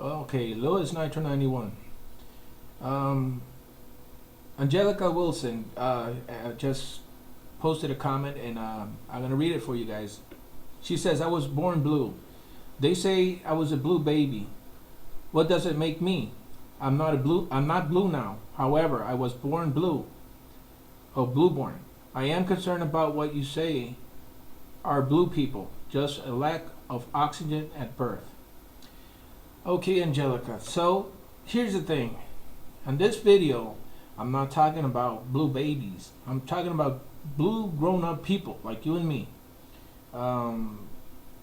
Okay, Lewis Nitro 91. Um, Angelica Wilson just posted a comment, and I'm gonna read it for you guys. She says, "I was born blue. They say I was a blue baby. What does it make me? I'm not a blue. I'm not blue now. However, I was born blue. Oh, blue born. I am concerned about what you say are blue people. Just a lack of oxygen at birth." Okay, Angelica. So here's the thing. On this video, I'm not talking about blue babies. I'm talking about blue grown-up people like you and me. I'm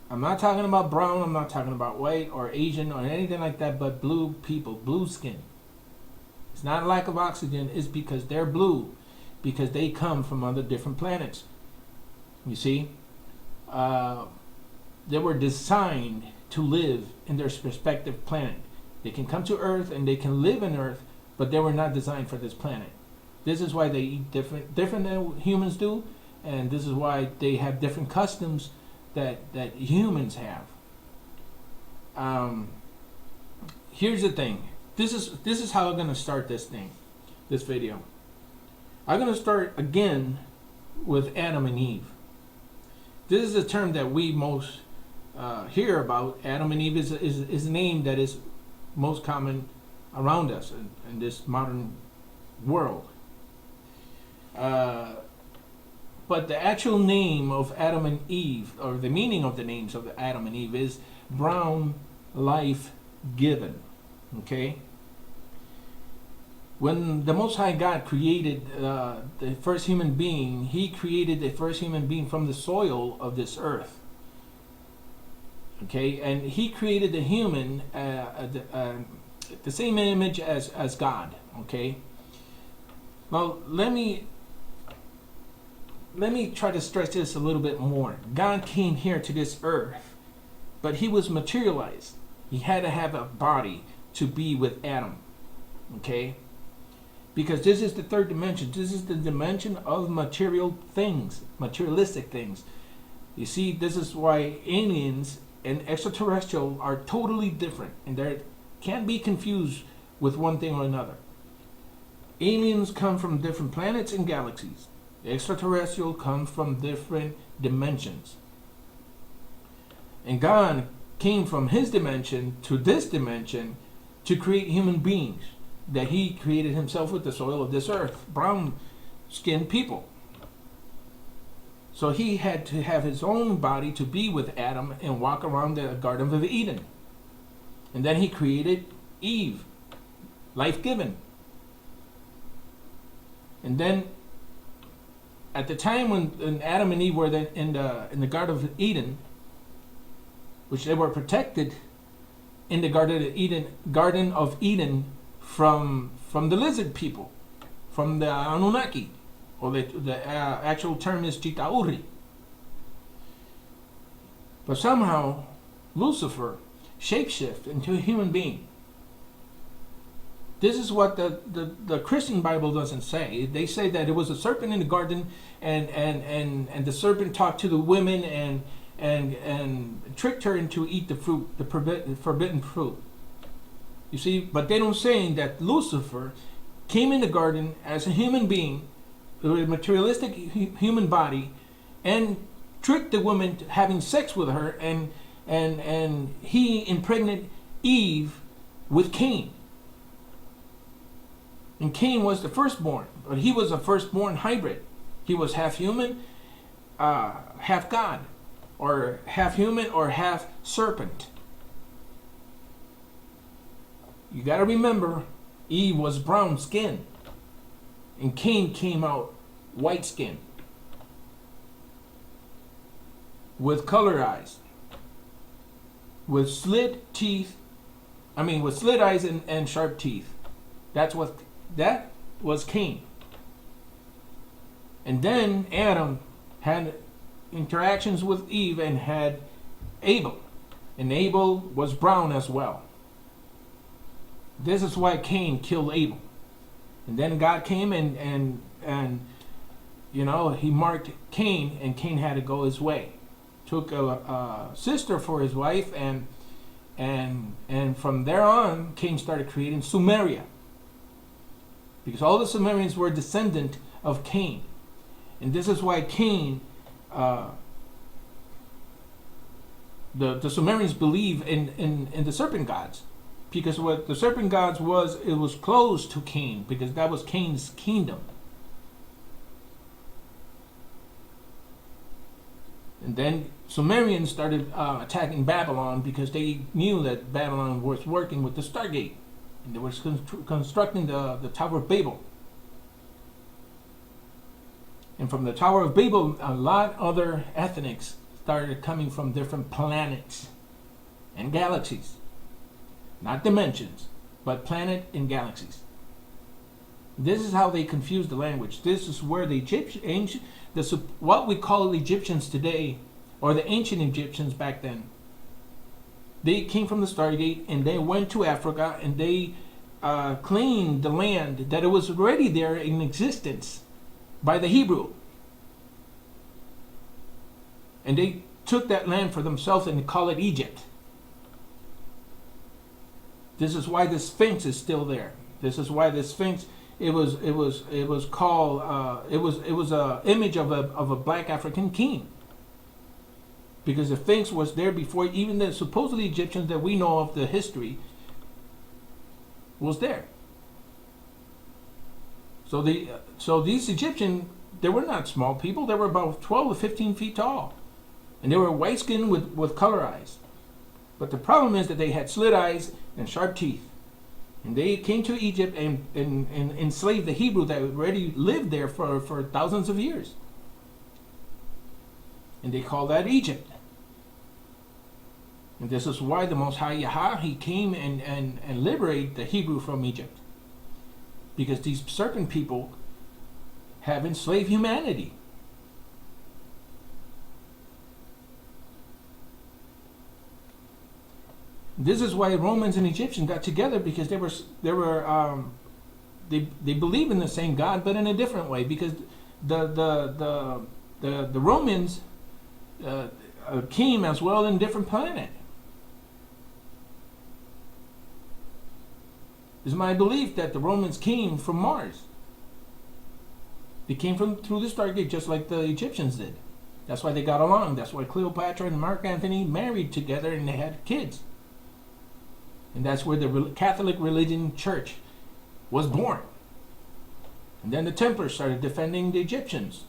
not talking about brown. I'm not talking about white or Asian or anything like that, but blue people, blue skin. It's not a lack of oxygen. It's because they're blue, because they come from other different planets. You see, they were designed to live in their respective planet. They can come to Earth and they can live in Earth, but they were not designed for this planet. This is why they eat different than humans do, and this is why they have different customs that humans have. Here's the thing. This is how I'm gonna start this video. I'm gonna start again with Adam and Eve. This is a term that we most hear about. Adam and Eve is a name that is most common around us in this modern world. But the actual name of Adam and Eve, or the meaning of the names of Adam and Eve, is brown life given. Okay? When the Most High God created the first human being, He created the first human being from the soil of this earth. Okay? And He created the human the same image as God. Okay? Well, let me try to stress this a little bit more. God came here to this earth, but He was materialized. He had to have a body to be with Adam. Okay? Because this is the third dimension. This is the dimension of material things, materialistic things. You see, this is why aliens and extraterrestrial are totally different, and they can't be confused with one thing or another. Aliens come from different planets and galaxies. Extraterrestrial come from different dimensions. And God came from His dimension to this dimension to create human beings that He created Himself with the soil of this earth, brown skinned people. So He had to have His own body to be with Adam and walk around the Garden of Eden. And then He created Eve, life-given. And then at the time when Adam and Eve were in the Garden of Eden, which they were protected in the Garden of Eden from the lizard people, from the Anunnaki, or the actual term is Chitauri. But somehow Lucifer shapeshifted into a human being. This is what the Christian Bible doesn't say. They say that it was a serpent in the garden, and the serpent talked to the women and tricked her into eat the fruit, the forbidden fruit. You see, but they don't say that Lucifer came in the garden as a human being with a materialistic human body and tricked the woman to having sex with her, and he impregnated Eve with Cain. And Cain was the firstborn, but he was a firstborn hybrid. He was half human, half God, or half human or half serpent. You got to remember, Eve was brown skin, and Cain came out white skin with colored eyes, with slit eyes and sharp teeth. That was Cain. And then Adam had interactions with Eve and had Abel. And Abel was brown as well. This is why Cain killed Abel. And then God came and He marked Cain, and Cain had to go his way. Took a sister for his wife, and And from there on, Cain started creating Sumeria, because all the Sumerians were descendant of Cain, and this is why Cain, the Sumerians believe in the serpent gods, because what the serpent gods was, it was close to Cain, because that was Cain's kingdom. And then Sumerians started attacking Babylon, because they knew that Babylon was working with the Stargate, and they were constructing the Tower of Babel. And from the Tower of Babel, a lot other ethnics started coming from different planets and galaxies. Not dimensions, but planet and galaxies. This is how they confused the language. This is where the what we call Egyptians today, or the ancient Egyptians back then, they came from the Stargate, and they went to Africa, and they claimed the land that it was already there in existence by the Hebrew. And they took that land for themselves and they call it Egypt. This is why the Sphinx is still there. This is why the Sphinx, it was called it was a image of a black African king, because the Sphinx was there before even the supposedly Egyptians that we know of the history was there. So these Egyptians, they were not small people. They were about 12 to 15 feet tall, and they were white skinned with color eyes. But the problem is that they had slit eyes and sharp teeth. And they came to Egypt and enslaved the Hebrew that already lived there for thousands of years. And they call that Egypt. And this is why the Most High Yahweh, he came and liberated the Hebrew from Egypt. Because these serpent people have enslaved humanity. This is why Romans and Egyptians got together, because they believe in the same God, but in a different way. Because the Romans came as well in a different planet. It's my belief that the Romans came from Mars. They came through the Stargate, just like the Egyptians did. That's why they got along. That's why Cleopatra and Mark Antony married together and they had kids. And that's where the Catholic religion church was born. And then the Templars started defending the Egyptians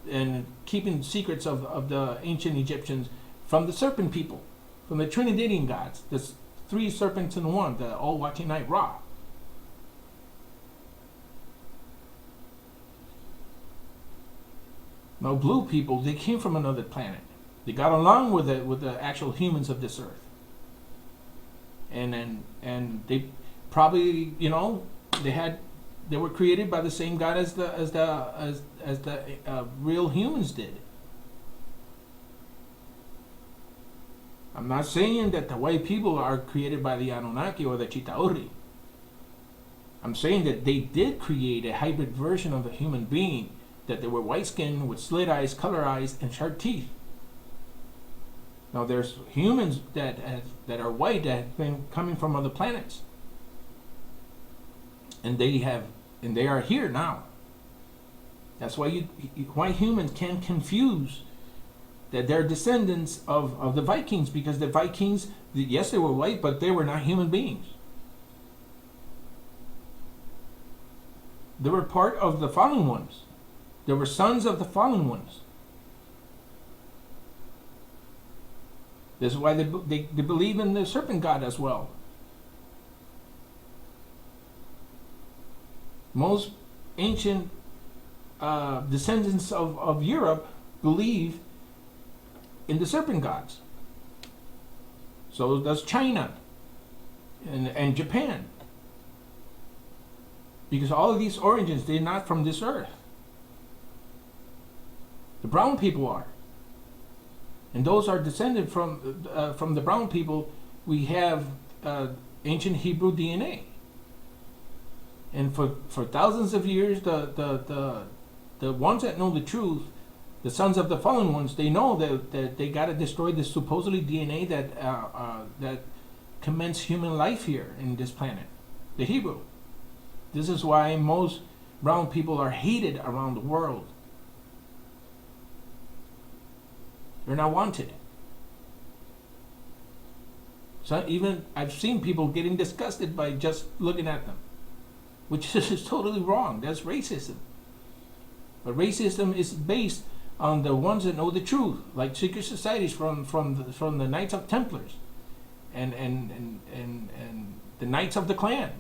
and keeping secrets of the ancient Egyptians from the serpent people, from the Trinidadian gods. There's 3 serpents in one, the all-watching night Ra. Now, blue people, they came from another planet. They got along with the actual humans of this earth. And they probably, they were created by the same God as the real humans did. I'm not saying that the white people are created by the Anunnaki or the Chitauri. I'm saying that they did create a hybrid version of a human being, that they were white skinned with slit eyes, color eyes, and sharp teeth. Now there's humans that are white that have been coming from other planets, and they are here now. That's why why humans can confuse that they're descendants of the Vikings, because the Vikings, yes, they were white, but they were not human beings. They were part of the fallen ones. They were sons of the fallen ones. This is why they believe in the serpent god as well. Most ancient descendants of Europe believe in the serpent gods. So does China and Japan. Because all of these origins, they're not from this earth. The brown people are. And those are descended from the brown people. We have ancient Hebrew DNA. And for thousands of years, the ones that know the truth, the sons of the fallen ones, they know that they got to destroy this supposedly DNA that commence human life here in this planet, the Hebrew. This is why most brown people are hated around the world. They're not wanted. So even I've seen people getting disgusted by just looking at them, which is totally wrong. That's racism. But racism is based on the ones that know the truth, like secret societies from the Knights of Templars, and the Knights of the Klan.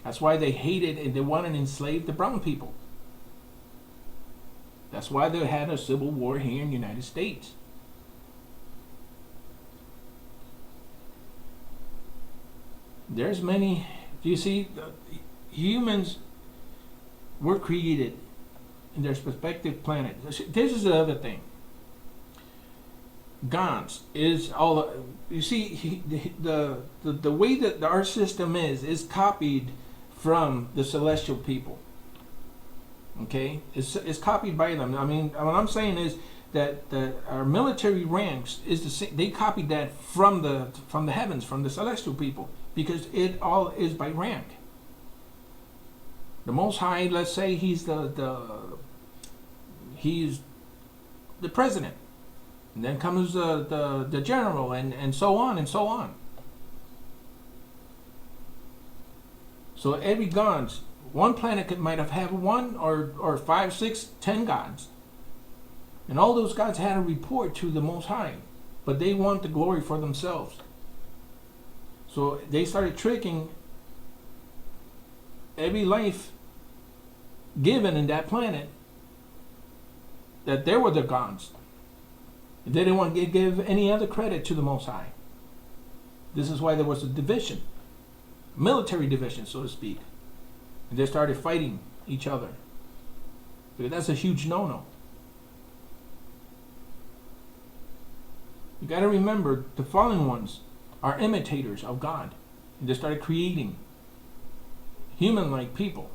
That's why they hated and they wanted to enslave the brown people. That's why they had a civil war here in the United States. There's many, you see, humans were created in their respective planet. This is the other thing. Gans is all, you see, the way that our system is copied from the celestial people. Okay, it's copied by them. I mean, what I'm saying is that our military ranks is the same. They copied that from the heavens, from the celestial people, because it all is by rank. The Most High, let's say he's he's the president, and then comes the general, and so on and so on. So every gods, one planet might have had one or 5, 6, 10 gods. And all those gods had a report to the Most High, but they want the glory for themselves. So they started tricking every life given in that planet that they were the gods. They didn't want to give any other credit to the Most High. This is why there was a division, military division, so to speak. And they started fighting each other. Because that's a huge no-no. You got to remember, the fallen ones are imitators of God. And they started creating human-like people.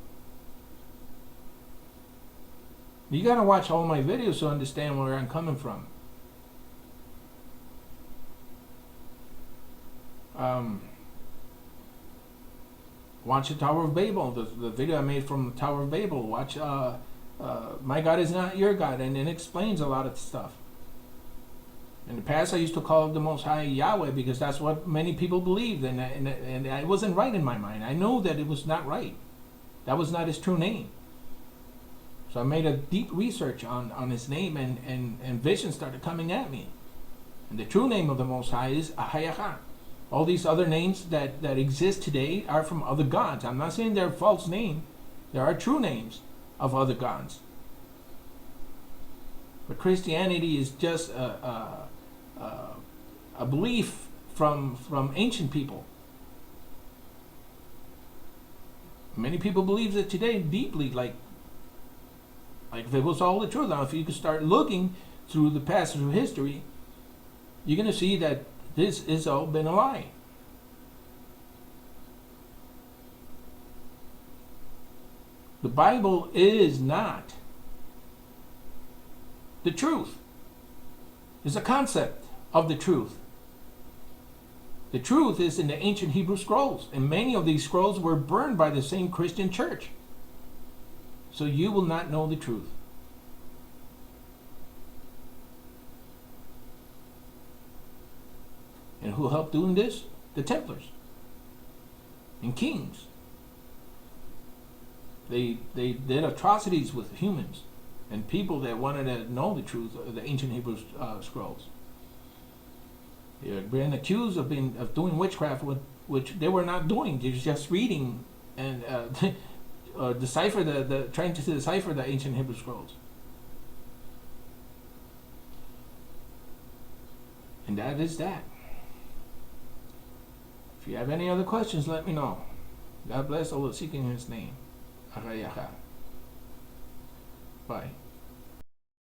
You got to watch all my videos to understand where I'm coming from. Watch the Tower of Babel, the video I made from the Tower of Babel. Watch My God Is Not Your God, and it explains a lot of stuff. In the past, I used to call the Most High Yahweh because that's what many people believed, and it wasn't right in my mind. I know that it was not right. That was not his true name. So I made a deep research on his name, and visions started coming at me. And the true name of the Most High is Ahayahah. All these other names that exist today are from other gods. I'm not saying they're false names. There are true names of other gods. But Christianity is just a belief from ancient people. Many people believe it today deeply, like if it was all the truth. Now, if you could start looking through the passage of history, you're going to see that this has all been a lie. The Bible is not the truth. It's a concept of the truth. The truth is in the ancient Hebrew scrolls, and many of these scrolls were burned by the same Christian church. So you will not know the truth. And who helped doing this? The Templars and kings. They did atrocities with humans and people that wanted to know the truth of the ancient Hebrew scrolls. They're being accused of doing witchcraft, which they were not doing. They were just reading and decipher trying to decipher the ancient Hebrew scrolls. And that is that. If you have any other questions, let me know. God bless all the seeking His name. Bye.